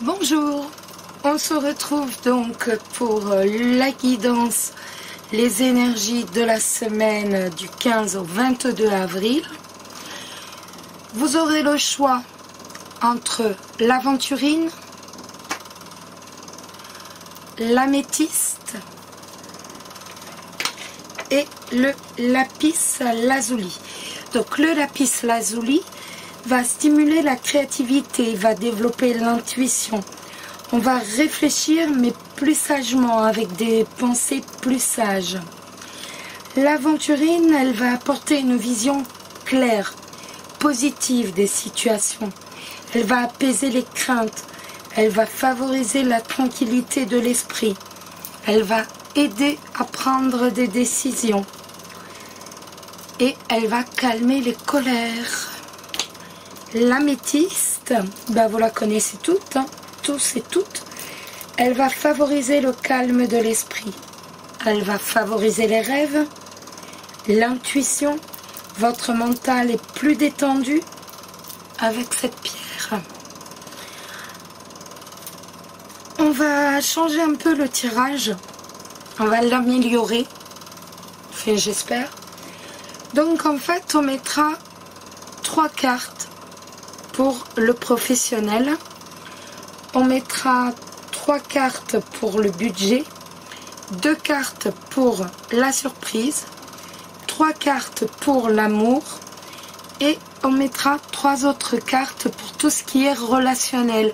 Bonjour, on se retrouve donc pour la guidance, les énergies de la semaine du 15 au 22 avril. Vous aurez le choix entre l'aventurine, l'améthyste et le lapis lazuli. Donc le lapis lazuli va stimuler la créativité, va développer l'intuition. On va réfléchir mais plus sagement, avec des pensées plus sages. L'aventurine, elle va apporter une vision claire, positive des situations. Elle va apaiser les craintes. Elle va favoriser la tranquillité de l'esprit. Elle va aider à prendre des décisions. Et elle va calmer les colères. L'améthyste, vous la connaissez toutes, hein, tous et toutes. Elle va favoriser le calme de l'esprit. Elle va favoriser les rêves, l'intuition. Votre mental est plus détendu avec cette pierre. On va changer un peu le tirage. On va l'améliorer. Enfin, j'espère. Donc en fait, on mettra 3 cartes pour le professionnel. On mettra 3 cartes pour le budget, 2 cartes pour la surprise, 3 cartes pour l'amour et on mettra 3 autres cartes pour tout ce qui est relationnel,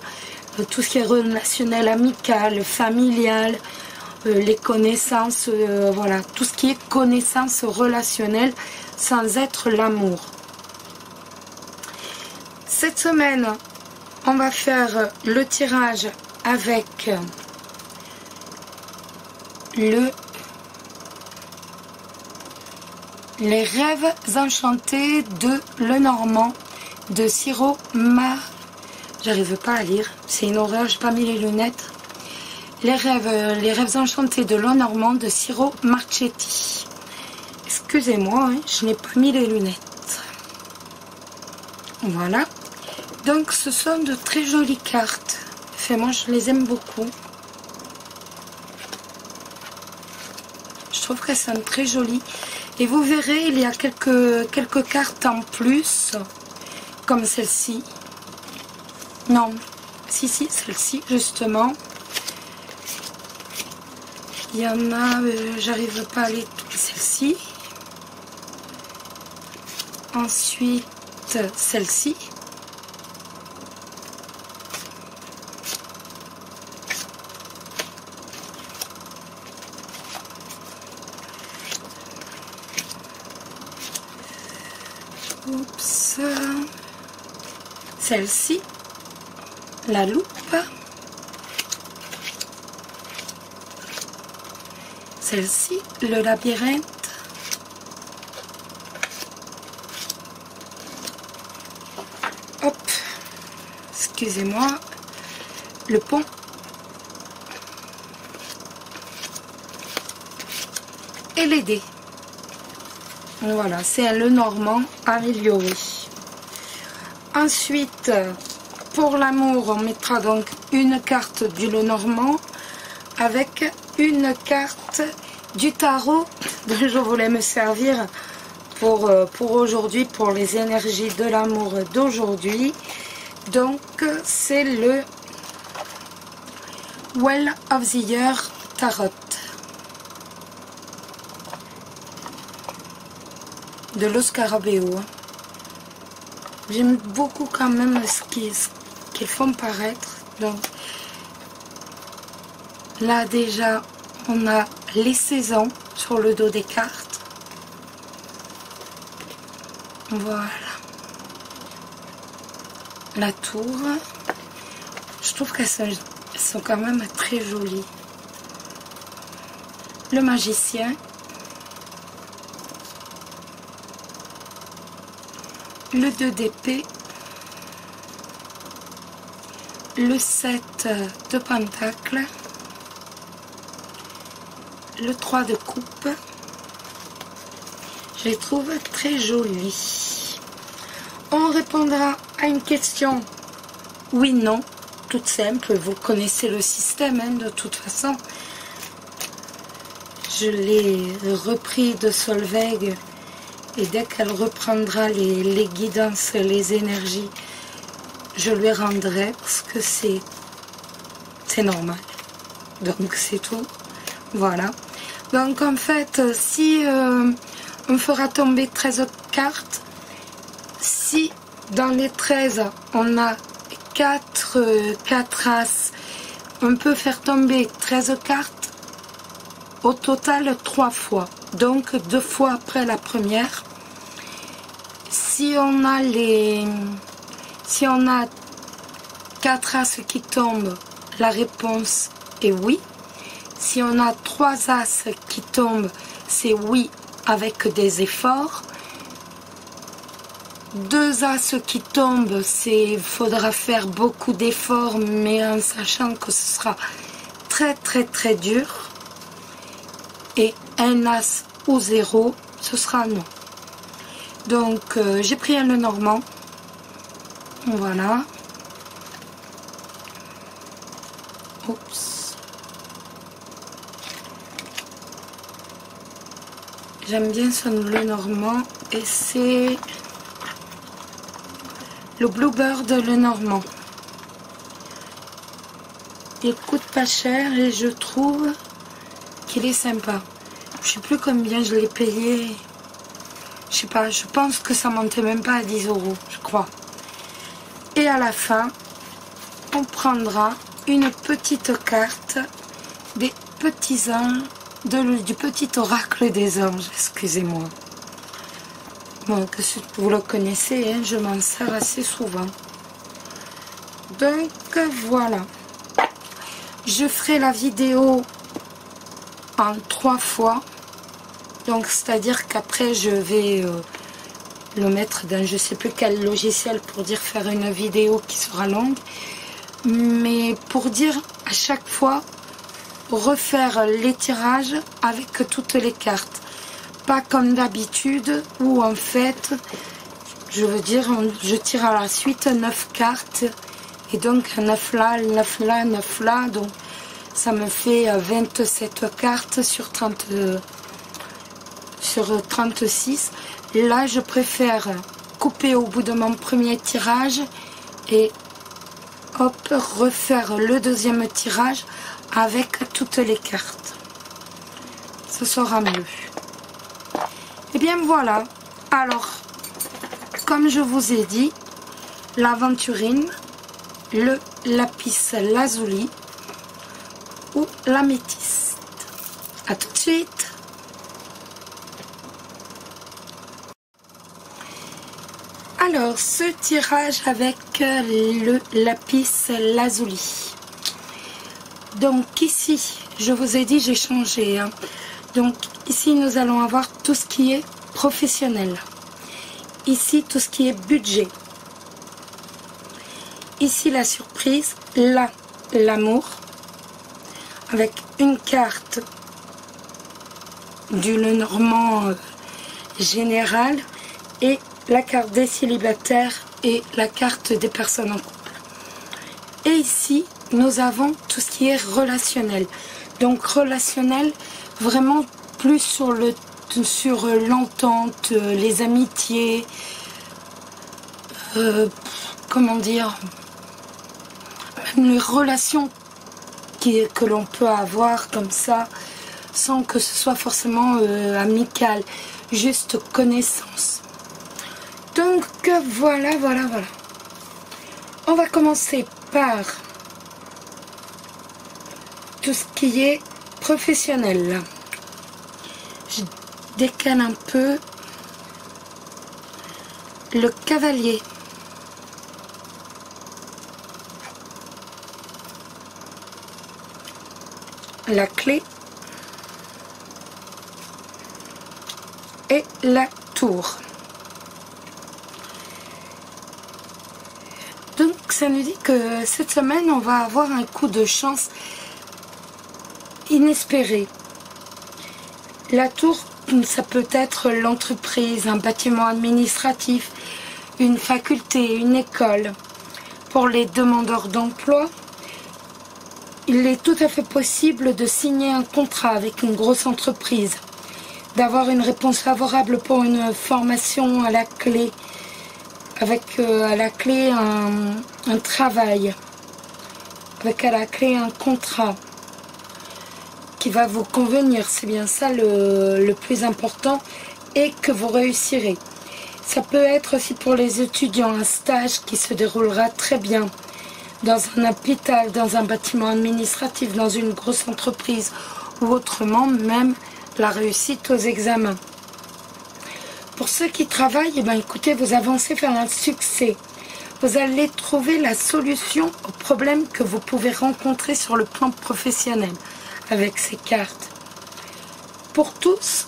tout ce qui est relationnel, amical, familial, les connaissances, voilà, tout ce qui est connaissances relationnelles sans être l'amour. Cette semaine, on va faire le tirage avec les rêves enchantés de Lenormand de Ciro J'arrive pas à lire, c'est une horreur, j'ai pas mis les lunettes. Les rêves enchantés de Lenormand de Ciro Marchetti. Excusez-moi, hein, je n'ai pas mis les lunettes. Voilà. Donc ce sont de très jolies cartes. Enfin, moi je les aime beaucoup. Je trouve qu'elles sont très jolies. Et vous verrez, il y a quelques cartes en plus. Comme celle-ci. Non. Si, celle-ci justement. Il y en a, j'arrive pas à les trouver. Celle-ci. Ensuite, celle-ci. Oups. Celle-ci, la loupe. Celle-ci, le labyrinthe. Hop. Excusez-moi. Le pont. Et les dés. Voilà, c'est un Lenormand amélioré. Ensuite, pour l'amour, on mettra donc une carte du Lenormand avec une carte du tarot dont je voulais me servir pour aujourd'hui, pour les énergies de l'amour d'aujourd'hui. Donc, c'est le Well of the Year Tarot de Los Scarabeo. J'aime beaucoup quand même ce qu'ils font paraître. Donc là déjà on a les saisons sur le dos des cartes. Voilà. La tour. Je trouve qu'elles sont quand même très jolies. Le magicien. Le 2 d'épée, le 7 de pentacle, le 3 de coupe. Je les trouve très jolies. On répondra à une question oui, non. toute simple. Vous connaissez le système, hein, de toute façon. Je l'ai repris de Solveig. Et dès qu'elle reprendra les guidances, les énergies, je lui rendrai parce que c'est normal. Donc c'est tout. Voilà. Donc en fait, si on fera tomber 13 cartes, si dans les 13 on a 4 as, on peut faire tomber 13 cartes au total 3 fois. Donc 2 fois après la première. Si on a 4 as qui tombent, la réponse est oui. Si on a 3 as qui tombent, c'est oui avec des efforts. 2 as qui tombent, il faudra faire beaucoup d'efforts, mais en sachant que ce sera très très très dur. Et un as ou 0, ce sera non. Donc j'ai pris un Lenormand. Voilà. Oups. J'aime bien ce Lenormand et c'est le Bluebird Lenormand. Il coûte pas cher et je trouve qu'il est sympa. Je sais plus combien je l'ai payé. Je sais pas, je pense que ça montait même pas à 10 €, je crois. Et à la fin, on prendra une petite carte des petits anges, du petit oracle des anges, excusez-moi. Bon, que vous le connaissez, hein, je m'en sers assez souvent. Donc voilà. Je ferai la vidéo en 3 fois. Donc c'est-à-dire qu'après je vais le mettre dans je sais plus quel logiciel pour dire faire une vidéo qui sera longue. Mais pour dire à chaque fois refaire les tirages avec toutes les cartes. Pas comme d'habitude où en fait, je veux dire, je tire à la suite 9 cartes. Et donc 9 là, 9 là, 9 là. Donc ça me fait 27 cartes sur 36. Là, je préfère couper au bout de mon premier tirage et hop, refaire le deuxième tirage avec toutes les cartes. Ce sera mieux. Et bien voilà. Alors, comme je vous ai dit, l'aventurine, le lapis lazuli ou l'améthyste. A tout de suite. Alors, ce tirage avec le lapis lazuli. Donc ici, je vous ai dit, j'ai changé. Hein. Donc ici, nous allons avoir tout ce qui est professionnel. Ici, tout ce qui est budget. Ici, la surprise. Là, l'amour. Avec une carte du Lenormand général et la carte des célibataires et la carte des personnes en couple. Et ici, nous avons tout ce qui est relationnel. Donc relationnel, vraiment plus sur l'entente, les amitiés, comment dire, même les relations que l'on peut avoir comme ça, sans que ce soit forcément amical, juste connaissance. Donc voilà. On va commencer par tout ce qui est professionnel. Je décale un peu le cavalier. La clé et la tour. Donc ça nous dit que cette semaine on va avoir un coup de chance inespéré. La tour, ça peut être l'entreprise, un bâtiment administratif, une faculté, une école. pour les demandeurs d'emploi, il est tout à fait possible de signer un contrat avec une grosse entreprise, d'avoir une réponse favorable pour une formation à la clé, avec à la clé un travail, avec à la clé un contrat qui va vous convenir. C'est bien ça le plus important, et que vous réussirez. Ça peut être aussi pour les étudiants un stage qui se déroulera très bien dans un hôpital, dans un bâtiment administratif, dans une grosse entreprise, ou autrement même la réussite aux examens. Pour ceux qui travaillent, eh bien, écoutez, vous avancez vers un succès. Vous allez trouver la solution aux problèmes que vous pouvez rencontrer sur le plan professionnel avec ces cartes. Pour tous,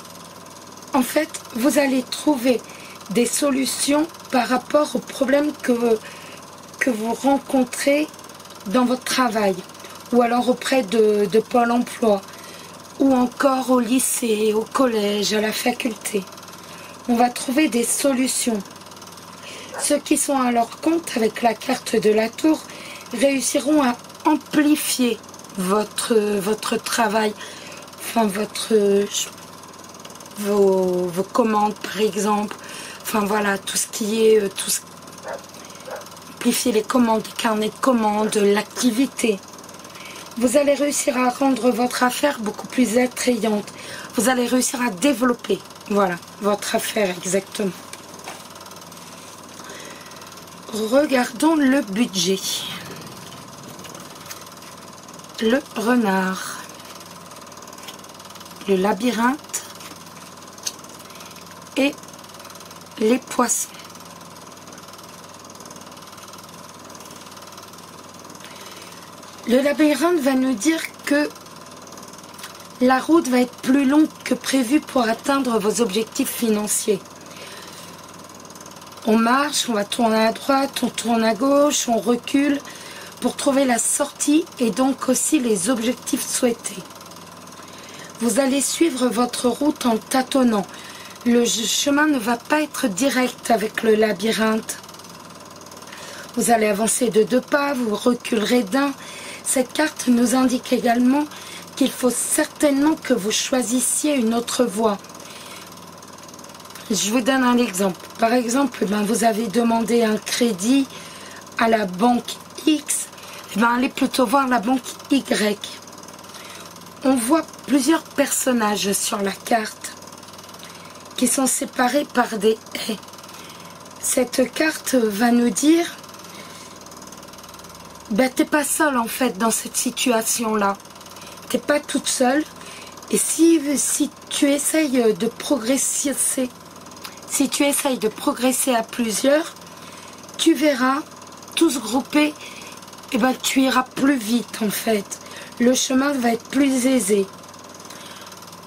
en fait, vous allez trouver des solutions par rapport aux problèmes que vous rencontrez dans votre travail, ou alors auprès de Pôle emploi, ou encore au lycée, au collège, à la faculté. On va trouver des solutions. Ceux qui sont à leur compte avec la carte de la tour réussiront à amplifier votre travail, enfin vos commandes par exemple, enfin voilà, tout ce qui est amplifier les commandes, les carnets de commandes, l'activité. Vous allez réussir à rendre votre affaire beaucoup plus attrayante. Vous allez réussir à développer, voilà, votre affaire exactement. Regardons le budget. Le renard, le labyrinthe et les poissons. Le labyrinthe va nous dire que la route va être plus longue que prévu pour atteindre vos objectifs financiers. On marche, on va tourner à droite, on tourne à gauche, on recule pour trouver la sortie et donc aussi les objectifs souhaités. Vous allez suivre votre route en tâtonnant. Le chemin ne va pas être direct avec le labyrinthe. Vous allez avancer de 2 pas, vous reculerez d'1. Cette carte nous indique également qu'il faut certainement que vous choisissiez une autre voie. Je vous donne un exemple. Par exemple, vous avez demandé un crédit à la banque X, allez plutôt voir la banque Y. On voit plusieurs personnages sur la carte qui sont séparés par des haies. Cette carte va nous dire t'es pas seule en fait dans cette situation-là. T'es pas toute seule. Et si tu essayes de progresser, à plusieurs, tu verras, tous groupés, tu iras plus vite en fait. Le chemin va être plus aisé.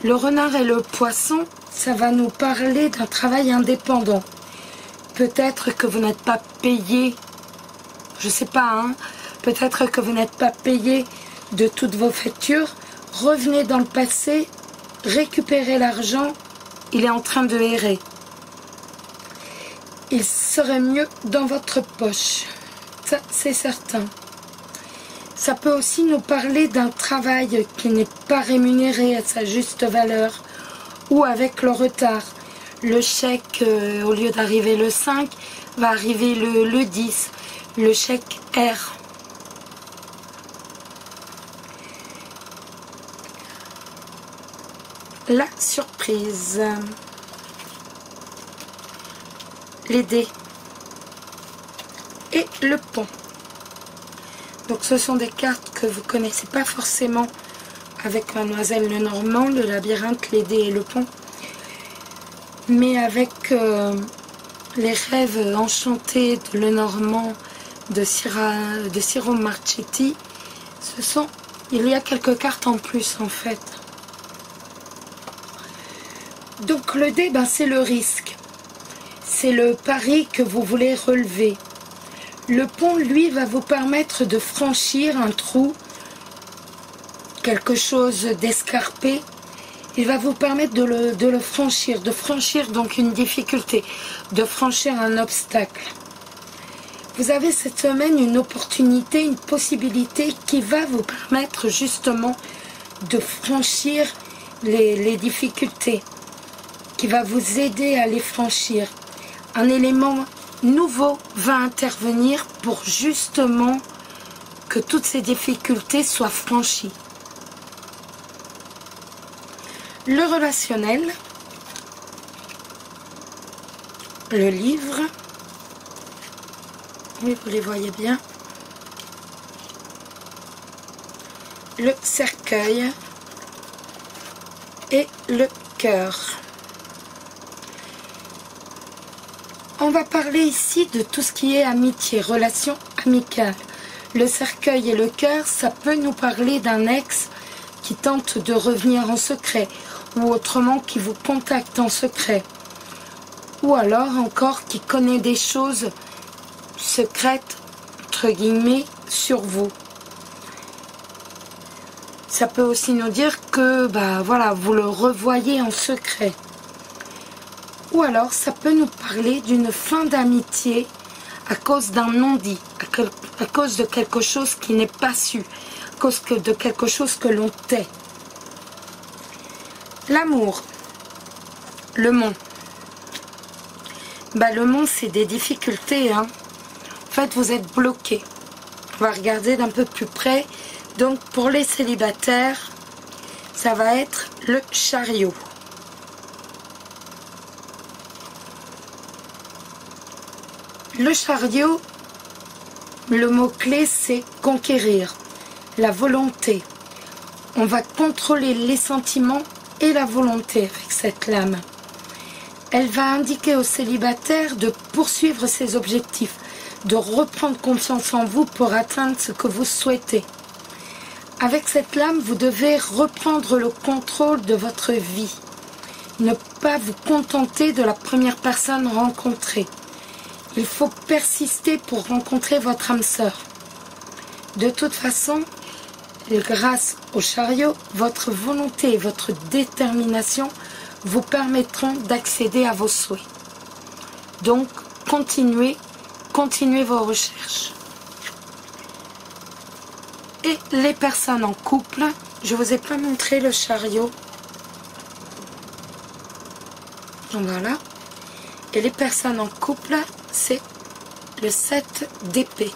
Le renard et le poisson, ça va nous parler d'un travail indépendant. Peut-être que vous n'êtes pas payé, je sais pas, peut-être que vous n'êtes pas payé de toutes vos factures. Revenez dans le passé, récupérez l'argent, il est en train de errer. Il serait mieux dans votre poche, ça c'est certain. Ça peut aussi nous parler d'un travail qui n'est pas rémunéré à sa juste valeur, ou avec le retard. Le chèque, au lieu d'arriver le 5, va arriver le 10, le chèque R. La surprise. Les dés et le pont. Donc ce sont des cartes que vous connaissez pas forcément avec Mademoiselle Lenormand, le labyrinthe, les dés et le pont, mais avec les rêves enchantés de Lenormand, de Ciro Marchetti. Il y a quelques cartes en plus en fait. Donc le dé, c'est le risque. C'est le pari que vous voulez relever. Le pont, lui, va vous permettre de franchir un trou, quelque chose d'escarpé. Il va vous permettre de le franchir, de franchir donc une difficulté, de franchir un obstacle. Vous avez cette semaine une opportunité, une possibilité qui va vous permettre justement de franchir les difficultés, qui va vous aider à les franchir. Un élément nouveau va intervenir pour justement que toutes ces difficultés soient franchies. Le relationnel, le livre, oui, vous les voyez bien, le cercueil et le cœur. On va parler ici de tout ce qui est amitié, relation amicale. Le cercueil et le cœur, ça peut nous parler d'un ex qui tente de revenir en secret, ou autrement qui vous contacte en secret, ou alors encore qui connaît des choses secrètes, entre guillemets, sur vous. Ça peut aussi nous dire que voilà, vous le revoyez en secret. Ou alors ça peut nous parler d'une fin d'amitié à cause d'un non-dit, à cause de quelque chose qui n'est pas su, à cause de quelque chose que l'on tait. L'amour, le mont. Le mont, c'est des difficultés, hein. En fait, vous êtes bloqué. On va regarder d'un peu plus près. Donc, pour les célibataires, ça va être le chariot. Le chariot, le mot-clé, c'est conquérir, la volonté. On va contrôler les sentiments et la volonté avec cette lame. Elle va indiquer aux célibataires de poursuivre ses objectifs, de reprendre confiance en vous pour atteindre ce que vous souhaitez. Avec cette lame, vous devez reprendre le contrôle de votre vie. Ne pas vous contenter de la première personne rencontrée. Il faut persister pour rencontrer votre âme sœur. De toute façon, grâce au chariot, votre volonté et votre détermination vous permettront d'accéder à vos souhaits. Donc, continuez vos recherches. Et les personnes en couple, je ne vous ai pas montré le chariot. Voilà. Et les personnes en couple, c'est le 7 d'épée.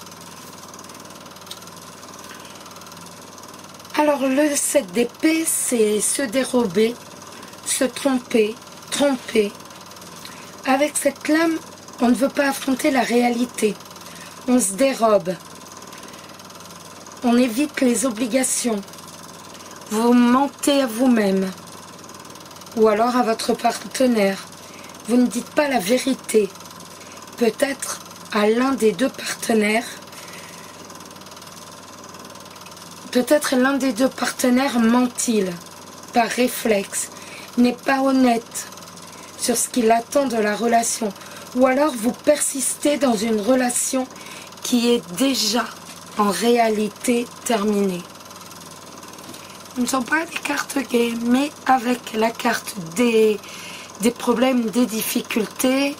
Alors le 7 d'épée, c'est se dérober, se tromper. Avec cette lame, on ne veut pas affronter la réalité. On se dérobe. On évite les obligations. Vous mentez à vous-même. Ou alors à votre partenaire. Vous ne dites pas la vérité. Peut-être à l'un des deux partenaires. Peut-être l'un des deux partenaires ment-il par réflexe, n'est pas honnête sur ce qu'il attend de la relation. Ou alors vous persistez dans une relation qui est déjà en réalité terminée. Ce ne sont pas des cartes gays, mais avec la carte des problèmes, des difficultés,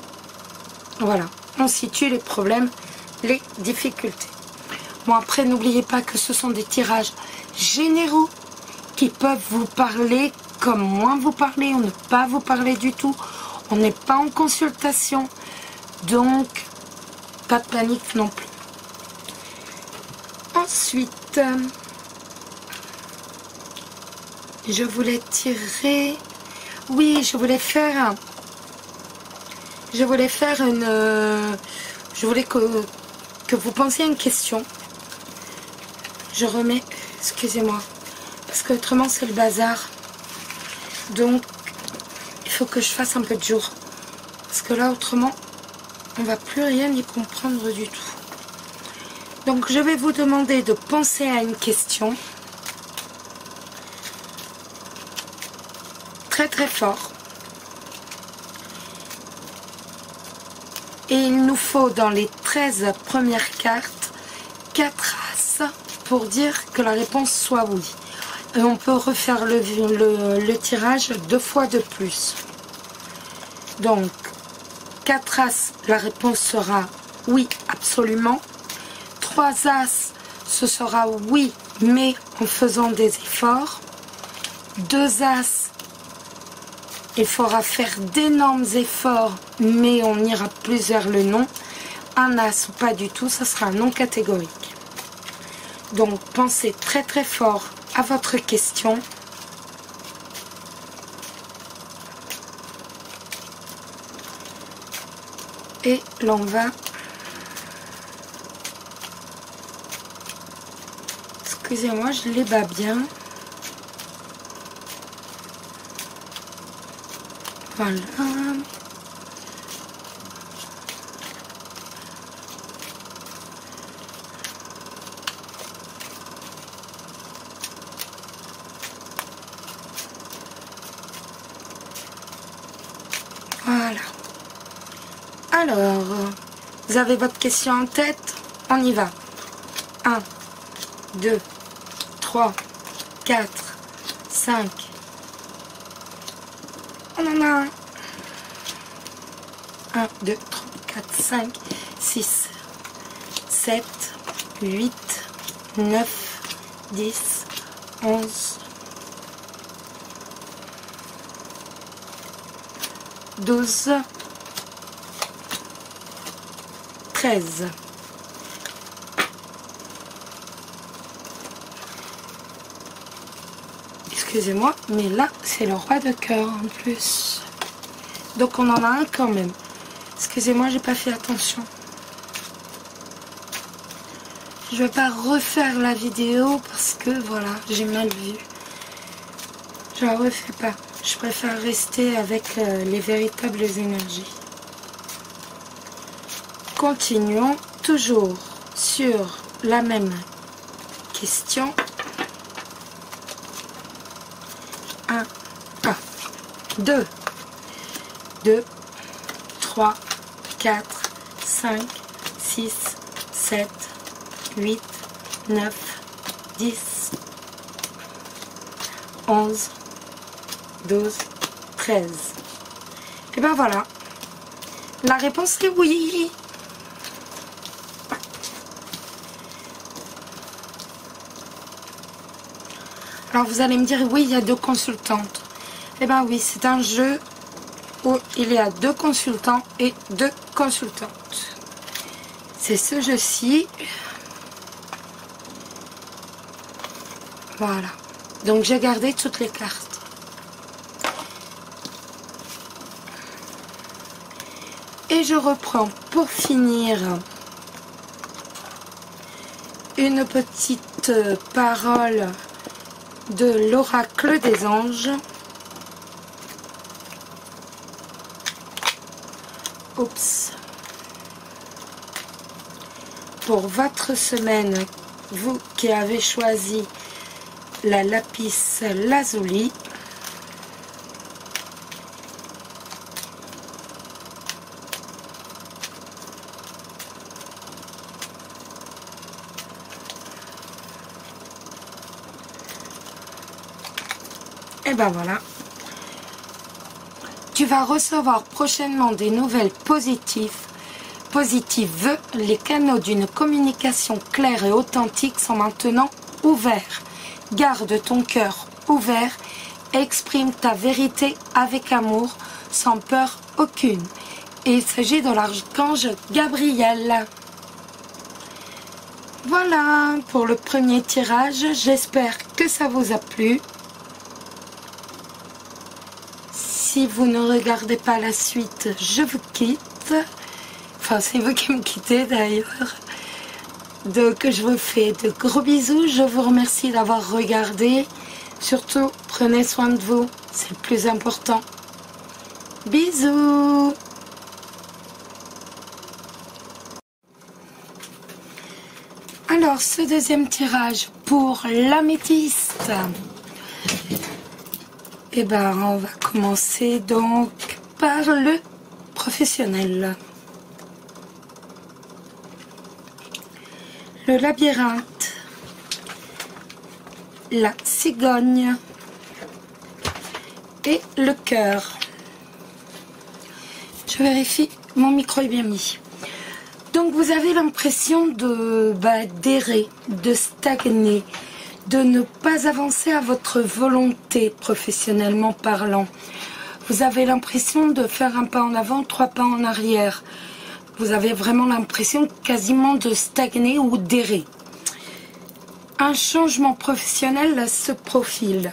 voilà, on situe les problèmes, les difficultés. Bon, après, n'oubliez pas que ce sont des tirages généraux qui peuvent vous parler comme moi vous parlez, ou ne pas vous parler du tout. On n'est pas en consultation, donc pas de panique non plus. Ensuite, je voulais tirer... Oui, je voulais faire une... Je voulais que vous pensiez à une question. Je remets... Excusez-moi. Parce que autrement, c'est le bazar. Donc, il faut que je fasse un peu de jour. Parce que là, autrement, on ne va plus rien y comprendre du tout. Donc, je vais vous demander de penser à une question. Très très fort. Et il nous faut dans les 13 premières cartes 4 as pour dire que la réponse soit oui. Et on peut refaire le tirage 2 fois de plus. Donc 4 as, la réponse sera oui, absolument. 3 As, ce sera oui, mais en faisant des efforts. 2 As, il faudra faire d'énormes efforts, mais on ira plus vers le non. Un As ou pas du tout, ça sera un non catégorique. Donc, pensez très très fort à votre question. Et l'on va... Excusez-moi, je les bats bien. Voilà. Voilà. Alors, vous avez votre question en tête? On y va. 1, 2, 3, 4, 5. On en a un. 1, 2, 3, 4, 5, 6, 7, 8, 9, 10, 11, 12, 13. Excusez-moi, mais là, c'est le roi de cœur en plus. Donc on en a un quand même. Excusez-moi, j'ai pas fait attention. Je vais pas refaire la vidéo parce que voilà, j'ai mal vu. Je la refais pas. Je préfère rester avec les véritables énergies. Continuons toujours sur la même question. 1, 2, 2, 3, 4, 5, 6, 7, 8, 9, 10, 11, 12, 13. Et ben voilà. La réponse est oui. Alors vous allez me dire, oui, il y a 2 consultantes. Eh bien oui, c'est un jeu où il y a 2 consultants et 2 consultantes. C'est ce jeu-ci. Voilà. Donc j'ai gardé toutes les cartes. Et je reprends pour finir une petite parole de l'oracle des anges. Oups. Pour votre semaine, vous qui avez choisi la lapis lazuli, et ben voilà, tu vas recevoir prochainement des nouvelles positives. Les canaux d'une communication claire et authentique sont maintenant ouverts. Garde ton cœur ouvert, exprime ta vérité avec amour, sans peur aucune. Et il s'agit de l'archange Gabriel. Voilà pour le premier tirage, j'espère que ça vous a plu. Si vous ne regardez pas la suite, je vous quitte. Enfin, c'est vous qui me quittez d'ailleurs. Donc, je vous fais de gros bisous. Je vous remercie d'avoir regardé. Surtout, prenez soin de vous. C'est le plus important. Bisous. Alors, ce deuxième tirage pour l'améthyste. Et ben, on va commencer donc par le professionnel. Le labyrinthe, la cigogne et le cœur. Je vérifie, mon micro est bien mis. Donc vous avez l'impression de d'errer, de stagner, de ne pas avancer à votre volonté professionnellement parlant. Vous avez l'impression de faire un pas en avant, 3 pas en arrière. Vous avez vraiment l'impression quasiment de stagner ou d'errer. Un changement professionnel se profile.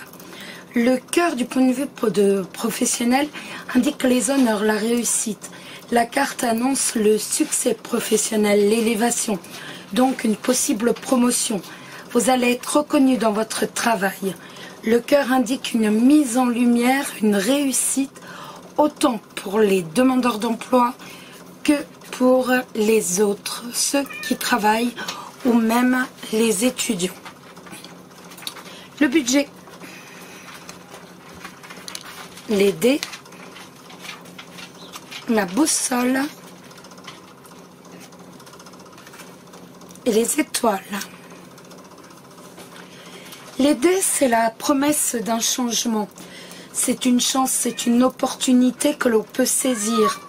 Le cœur du point de vue professionnel indique les honneurs, la réussite. La carte annonce le succès professionnel, l'élévation, donc une possible promotion. Vous allez être reconnu dans votre travail. Le cœur indique une mise en lumière, une réussite, autant pour les demandeurs d'emploi que pour les autres, ceux qui travaillent ou même les étudiants. Le budget, les dés, la boussole et les étoiles. Les dés, c'est la promesse d'un changement. C'est une chance, c'est une opportunité que l'on peut saisir.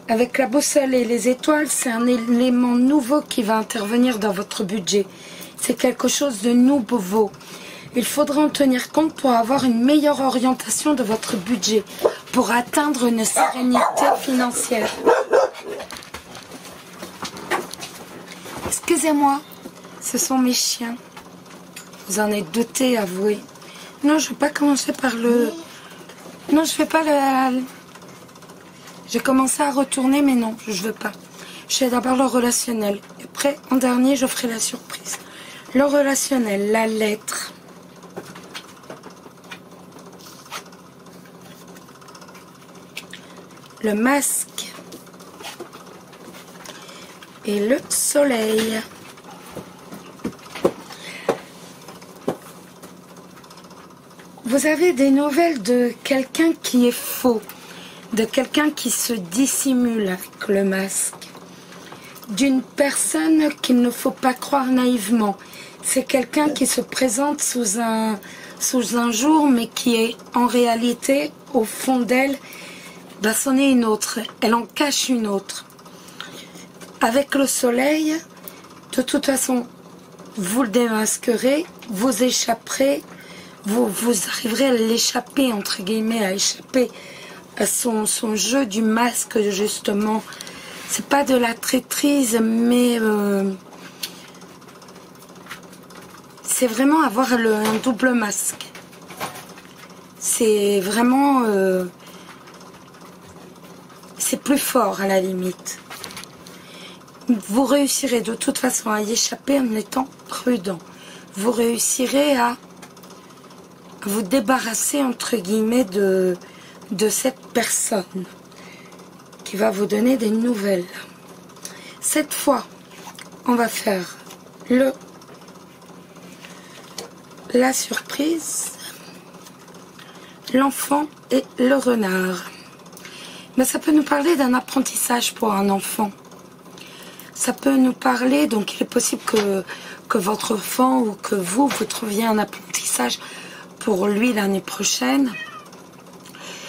Avec la boussole et les étoiles, c'est un élément nouveau qui va intervenir dans votre budget. C'est quelque chose de nouveau. Il faudra en tenir compte pour avoir une meilleure orientation de votre budget, pour atteindre une sérénité financière. Excusez-moi, ce sont mes chiens. Vous en êtes douté, avouez. Non, je ne vais pas commencer par le... Non, je ne fais pas le... J'ai commencé à retourner, mais non, je ne veux pas. Je fais d'abord le relationnel. Et après, en dernier, je ferai la surprise. Le relationnel, la lettre. Le masque. Et le soleil. Vous avez des nouvelles de quelqu'un qui est faux, de quelqu'un qui se dissimule avec le masque, d'une personne qu'il ne faut pas croire naïvement. C'est quelqu'un qui se présente sous un jour, mais qui est en réalité, au fond d'elle, c'en est une autre, elle en cache une autre. Avec le soleil, de toute façon, vous le démasquerez, vous échapperez, vous arriverez à l'échapper, entre guillemets, à échapper à son jeu du masque, justement. C'est pas de la traîtrise, mais c'est vraiment avoir un double masque. C'est vraiment... c'est plus fort, à la limite. Vous réussirez de toute façon à y échapper en étant prudent. Vous réussirez à vous débarrasser, entre guillemets, de cette personne qui va vous donner des nouvelles. Cette fois, on va faire la surprise, l'enfant et le renard. Mais ça peut nous parler d'un apprentissage pour un enfant. Ça peut nous parler, donc il est possible que votre enfant ou que vous trouviez un apprentissage pour lui l'année prochaine.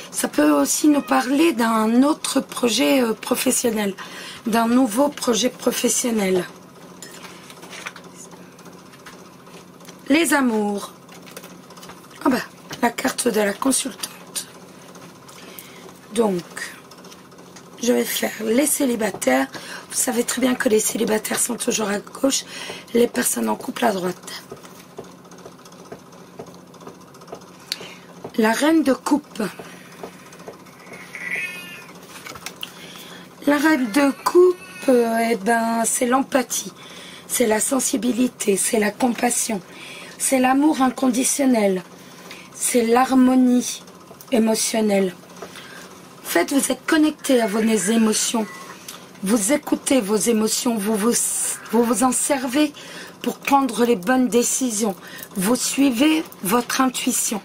Ça peut aussi nous parler d'un autre projet professionnel, d'un nouveau projet professionnel. Les amours. Ah bah, la carte de la consultante. Donc, je vais faire les célibataires. Vous savez très bien que les célibataires sont toujours à gauche, les personnes en couple à droite. La reine de coupe. La reine de coupe, c'est l'empathie, c'est la sensibilité, c'est la compassion, c'est l'amour inconditionnel, c'est l'harmonie émotionnelle. En fait, vous êtes connecté à vos émotions, vous écoutez vos émotions, vous vous en servez pour prendre les bonnes décisions, vous suivez votre intuition.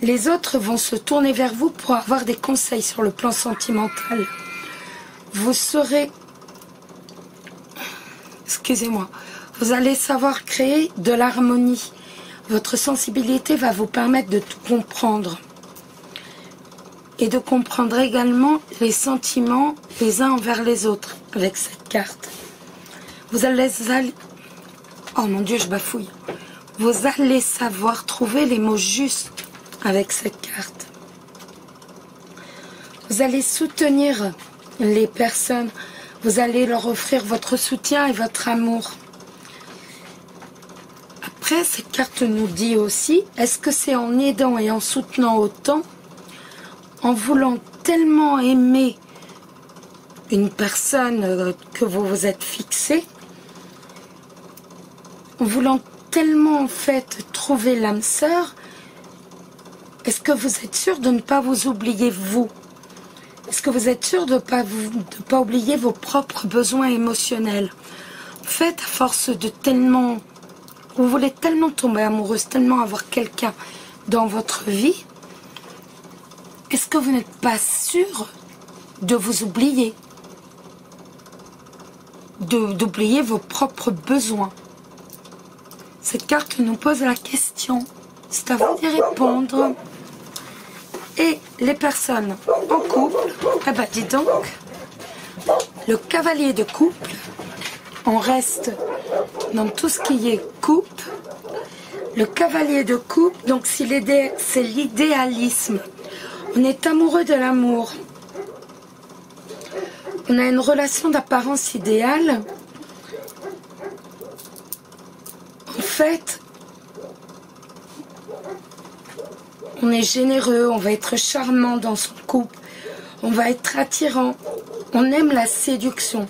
Les autres vont se tourner vers vous pour avoir des conseils sur le plan sentimental. Vous serez... Excusez-moi. Vous allez savoir créer de l'harmonie. Votre sensibilité va vous permettre de tout comprendre. et de comprendre également les sentiments les uns envers les autres avec cette carte. Vous allez... Oh mon Dieu, je bafouille. Vous allez savoir trouver les mots justes avec cette carte. Vous allez soutenir les personnes. Vous allez leur offrir votre soutien et votre amour. Après, cette carte nous dit aussi, est-ce que c'est en aidant et en soutenant autant, en voulant tellement aimer une personne que vous vous êtes fixé, en voulant tellement en fait trouver l'âme sœur, est-ce que vous êtes sûr de ne pas vous oublier vous? Est-ce que vous êtes sûr de ne pas oublier vos propres besoins émotionnels? En fait, à force de tellement... Vous voulez tellement tomber amoureuse, tellement avoir quelqu'un dans votre vie, est-ce que vous n'êtes pas sûr de vous oublier? D'oublier vos propres besoins? Cette carte nous pose la question. C'est à vous d'y répondre. Et les personnes en couple, eh ben dis donc, le cavalier de couple, on reste dans tout ce qui est couple. Le cavalier de couple, donc c'est l'idéalisme. On est amoureux de l'amour. On a une relation d'apparence idéale. En fait, on est généreux, on va être charmant dans son couple, on va être attirant, on aime la séduction.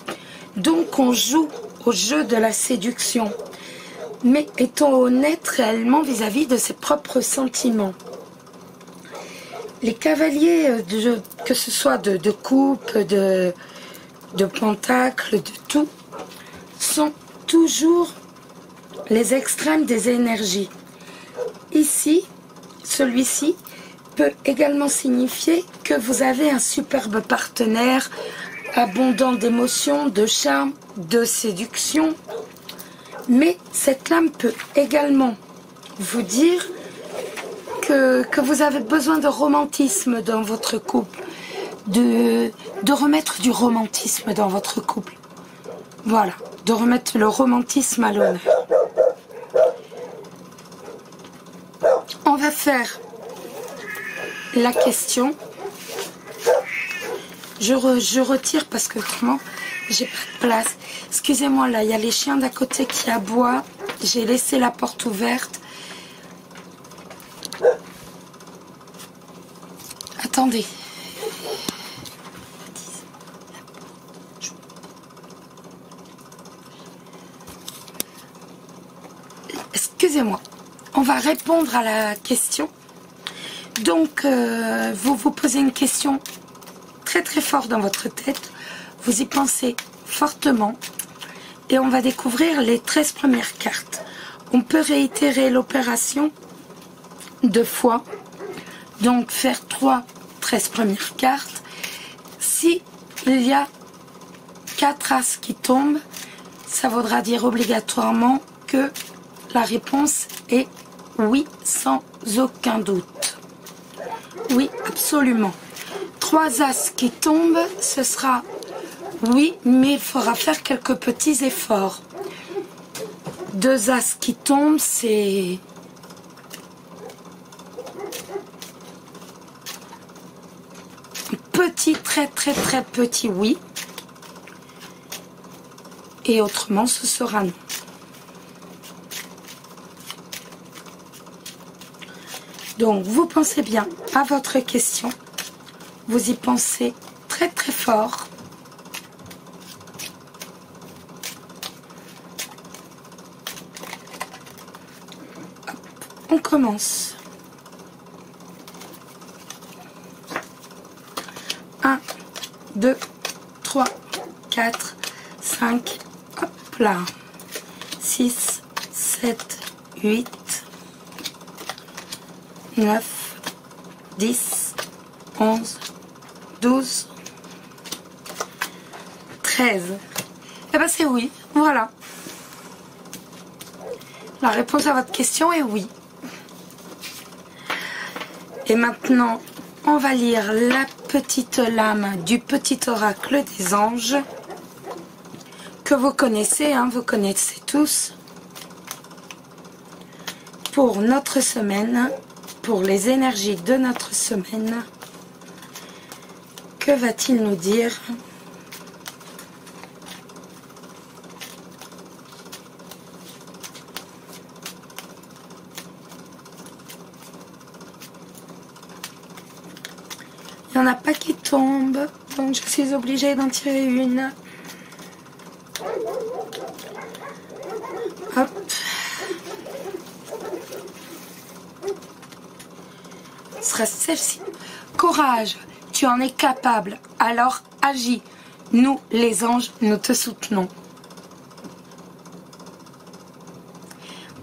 Donc on joue au jeu de la séduction, mais étant honnête réellement vis-à-vis de ses propres sentiments. Les cavaliers, que ce soit de coupe, de pentacle, de tout, sont toujours les extrêmes des énergies. Ici, celui-ci peut également signifier que vous avez un superbe partenaire, abondant d'émotions, de charme, de séduction. Mais cette lame peut également vous dire que vous avez besoin de romantisme dans votre couple, de remettre du romantisme dans votre couple. Voilà, de remettre le romantisme à l'honneur. On va faire la question. Je retire parce que vraiment, j'ai pas de place. Excusez-moi, là, il y a les chiens d'à côté qui aboient. J'ai laissé la porte ouverte. Attendez. Excusez-moi. On va répondre à la question. Donc, vous vous posez une question très très fort dans votre tête. Vous y pensez fortement. Et on va découvrir les 13 premières cartes. On peut réitérer l'opération 2 fois. Donc, faire 13 premières cartes. Si il y a 4 as qui tombent, ça voudra dire obligatoirement que la réponse est oui, sans aucun doute. Oui, absolument. 3 as qui tombent, ce sera oui, mais il faudra faire quelques petits efforts. 2 as qui tombent, c'est... petit, très très très petit oui. Et autrement, ce sera non. Donc, vous pensez bien à votre question. Vous y pensez très très fort. Hop, on commence. 1, 2, 3, 4, 5, hop là. 6, 7, 8, 9, 10, 11, 12, 13. Eh ben c'est oui, voilà. La réponse à votre question est oui. Et maintenant, On va lire la petite lame du petit oracle des anges que vous connaissez, hein, vous connaissez tous. Pour notre semaine, pour les énergies de notre semaine, que va-t-il nous dire ? Il n'y en a pas qui tombent, donc je suis obligée d'en tirer une. Hop. Ce sera celle-ci. Courage, tu en es capable, alors agis. Nous, les anges, nous te soutenons.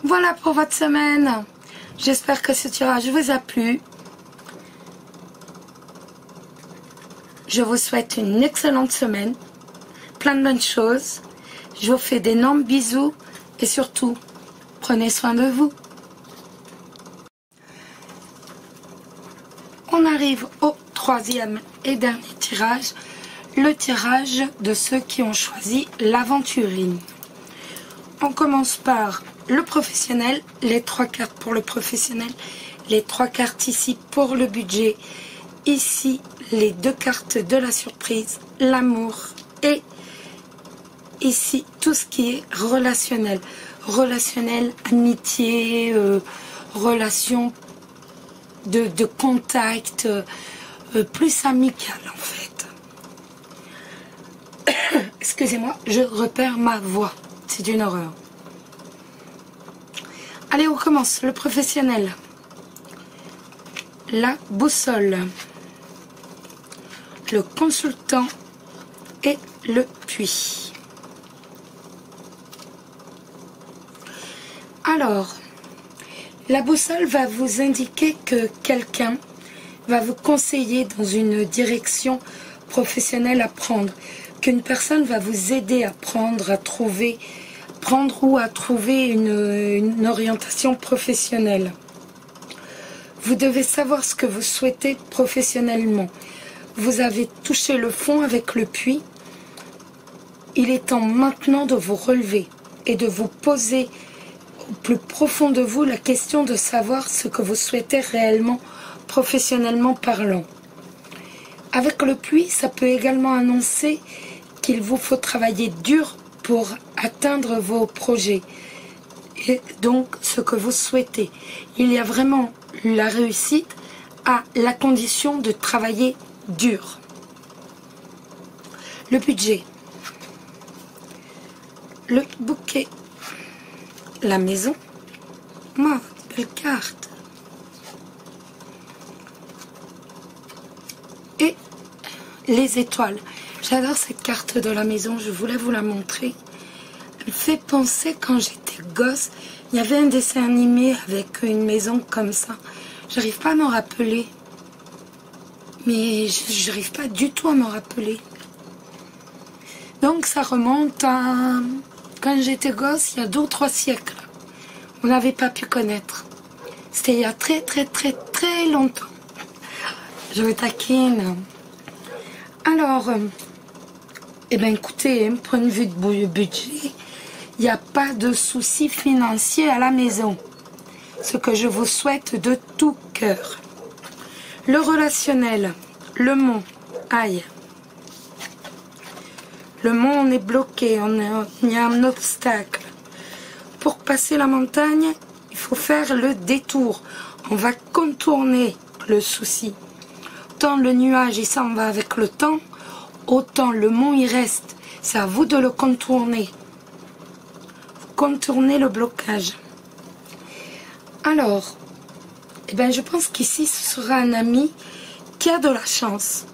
Voilà pour votre semaine. J'espère que ce tirage vous a plu. Je vous souhaite une excellente semaine, plein de bonnes choses. Je vous fais d'énormes bisous et surtout, prenez soin de vous. On arrive au troisième et dernier tirage, le tirage de ceux qui ont choisi l'aventurine. On commence par le professionnel, les 3 cartes pour le professionnel, les 3 cartes ici pour le budget. Ici, les 2 cartes de la surprise, l'amour et ici, tout ce qui est relationnel. Relationnel, amitié, relation de contact, plus amical en fait. Excusez-moi, je repère ma voix. C'est une horreur. Allez, on commence. Le professionnel. La boussole. Le consultant et le puits. Alors, la boussole va vous indiquer que quelqu'un va vous conseiller dans une direction professionnelle à prendre, qu'une personne va vous aider à prendre une orientation professionnelle. Vous devez savoir ce que vous souhaitez professionnellement. Vous avez touché le fond avec le puits. Il est temps maintenant de vous relever et de vous poser au plus profond de vous la question de savoir ce que vous souhaitez réellement, professionnellement parlant. Avec le puits, ça peut également annoncer qu'il vous faut travailler dur pour atteindre vos projets et donc ce que vous souhaitez. Il y a vraiment la réussite à la condition de travailler dur. Le budget, le bouquet, la maison, belle carte, et les étoiles. J'adore cette carte de la maison, je voulais vous la montrer. Elle fait penser quand j'étais gosse, il y avait un dessin animé avec une maison comme ça. J'arrive pas à m'en rappeler. Mais je n'arrive pas du tout à me rappeler. Donc ça remonte à quand j'étais gosse, il y a 2 ou 3 siècles. On n'avait pas pu connaître. C'était il y a très longtemps. Je me taquine. Alors, eh bien écoutez, point de vue de budget, il n'y a pas de souci financier à la maison. Ce que je vous souhaite de tout cœur. Le relationnel, le mont, aïe. Le mont, on est bloqué, il y a un obstacle. Pour passer la montagne, il faut faire le détour. On va contourner le souci. Autant le nuage, il s'en va avec le temps, autant le mont, il reste. C'est à vous de le contourner. Contourner le blocage. Alors, eh ben, je pense qu'ici, ce sera un ami qui a de la chance,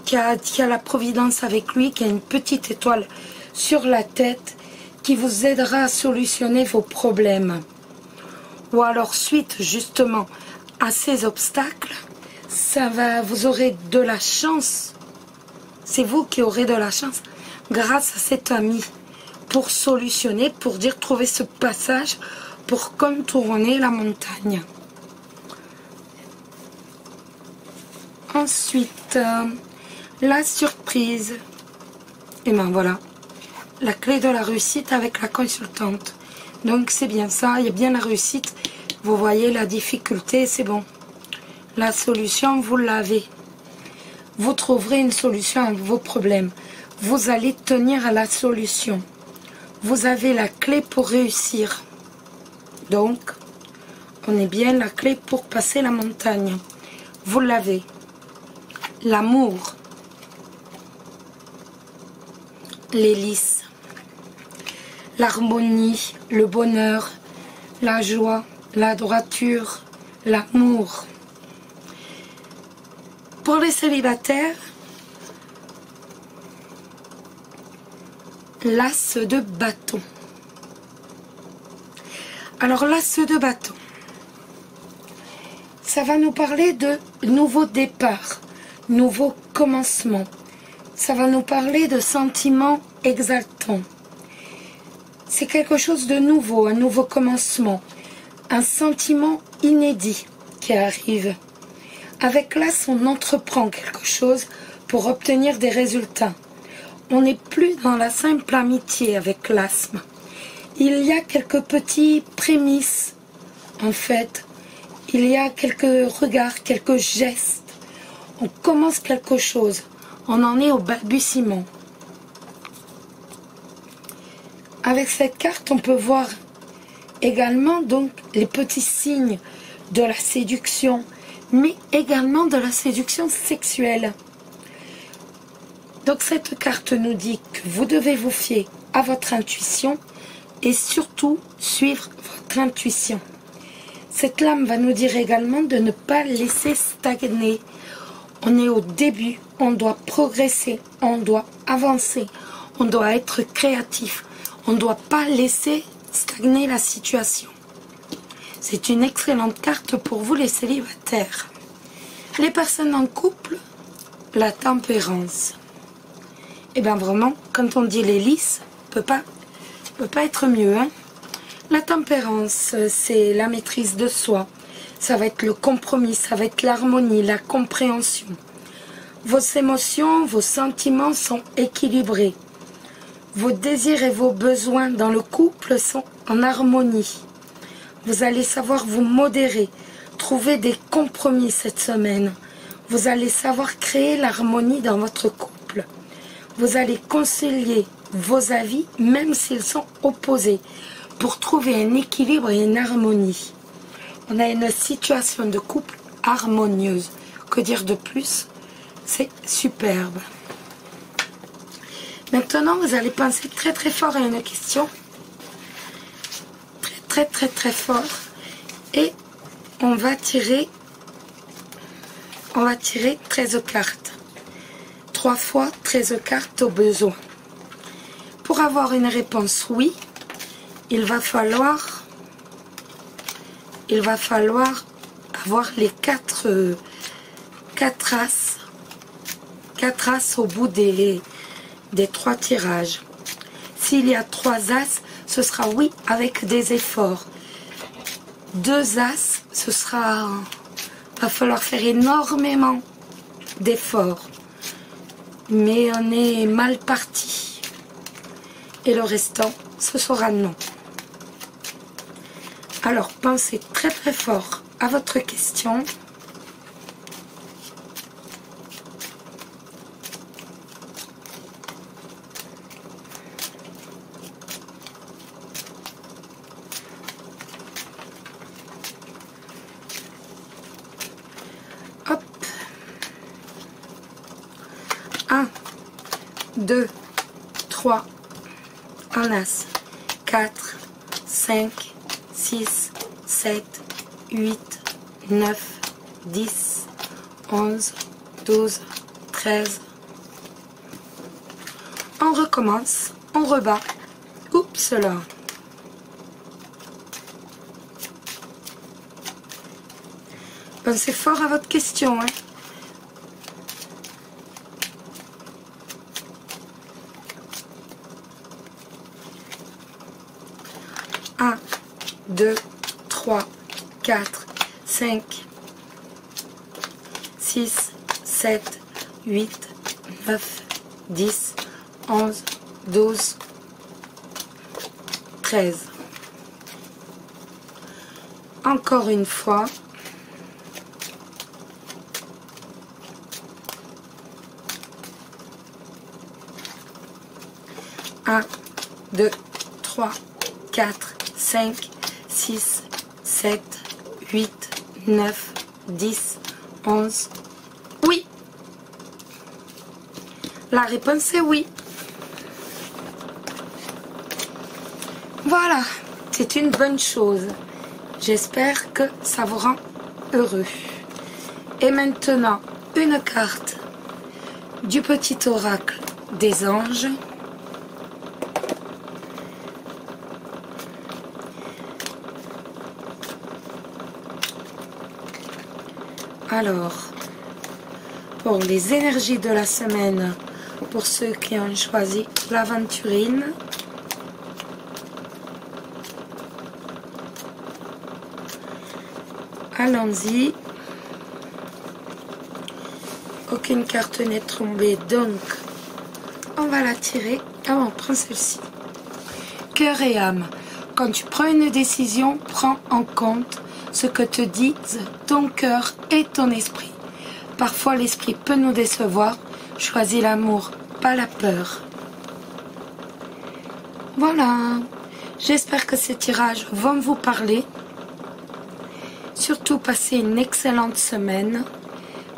qui a la providence avec lui, qui a une petite étoile sur la tête, qui vous aidera à solutionner vos problèmes. Ou alors, suite justement à ces obstacles, vous aurez de la chance. C'est vous qui aurez de la chance grâce à cet ami pour solutionner, pour trouver ce passage, pour contourner la montagne. Ensuite, la surprise. Et ben voilà, la clé de la réussite avec la consultante. Donc c'est bien ça, il y a bien la réussite. Vous voyez la difficulté, c'est bon. La solution, vous l'avez. Vous trouverez une solution à vos problèmes. Vous allez tenir à la solution. Vous avez la clé pour réussir. Donc, on est bien la clé pour passer la montagne. Vous l'avez. L'amour. L'hélice. L'harmonie, le bonheur, la joie, la droiture, l'amour. Pour les célibataires, l'as de bâton. Alors l'as de bâton, ça va nous parler de nouveau départ, nouveau commencement. Ça va nous parler de sentiments exaltants. C'est quelque chose de nouveau, un nouveau commencement, un sentiment inédit qui arrive. Avec l'as, on entreprend quelque chose pour obtenir des résultats. On n'est plus dans la simple amitié avec l'asthme. Il y a quelques petits prémices, en fait. Il y a quelques regards, quelques gestes. On commence quelque chose. On en est au balbutiement. Avec cette carte, on peut voir également donc les petits signes de la séduction, mais également de la séduction sexuelle. Donc cette carte nous dit que vous devez vous fier à votre intuition et surtout suivre votre intuition. Cette lame va nous dire également de ne pas laisser stagner. On est au début, on doit progresser, on doit avancer, on doit être créatif. On ne doit pas laisser stagner la situation. C'est une excellente carte pour vous les célibataires. Les personnes en couple, la tempérance. Et bien vraiment, quand on dit l'hélice, peut pas être mieux. Hein. La tempérance, c'est la maîtrise de soi. Ça va être le compromis, ça va être l'harmonie, la compréhension. Vos émotions, vos sentiments sont équilibrés. Vos désirs et vos besoins dans le couple sont en harmonie. Vous allez savoir vous modérer, trouver des compromis cette semaine. Vous allez savoir créer l'harmonie dans votre couple. Vous allez concilier vos avis, même s'ils sont opposés, pour trouver un équilibre et une harmonie. On a une situation de couple harmonieuse. Que dire de plus? C'est superbe. Maintenant, vous allez penser très très fort à une question. Très très très fort. Et on va tirer 13 cartes. 3 fois 13 cartes au besoin. Pour avoir une réponse oui, il va falloir avoir les 4 as. 4 as au bout des 3 tirages. S'il y a 3 as, ce sera oui avec des efforts. 2 as, va falloir faire énormément d'efforts. Mais on est mal parti. Et le restant, ce sera non. Alors, pensez très très fort à votre question. Hop. 1, 2, 3, un as, 4, 5, 6, 7, 8, 9, 10, 11, 12, 13. On recommence, on rebat. Oups là. Pensez fort à votre question, hein. 1, 2, 3, 4, 5, 6, 7, 8, 9, 10, 11, 12, 13. Encore une fois. 1, 2, 3, 4, 5, 6, 7, 8, 9, 10, 11. Oui. La réponse est oui. Voilà, c'est une bonne chose. J'espère que ça vous rend heureux. Et maintenant, une carte du petit oracle des anges. Alors, pour les énergies de la semaine, pour ceux qui ont choisi l'aventurine, allons-y. Aucune carte n'est tombée, donc on va la tirer. Ah, on prend celle-ci. Cœur et âme. Quand tu prends une décision, prends en compte ce que te disent ton cœur et ton esprit. Parfois l'esprit peut nous décevoir. Choisis l'amour, pas la peur. Voilà. J'espère que ces tirages vont vous parler. Surtout passez une excellente semaine.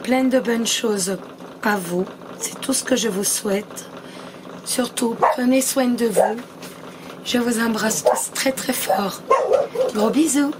Plein de bonnes choses à vous. C'est tout ce que je vous souhaite. Surtout, prenez soin de vous. Je vous embrasse tous très très fort. Gros bisous.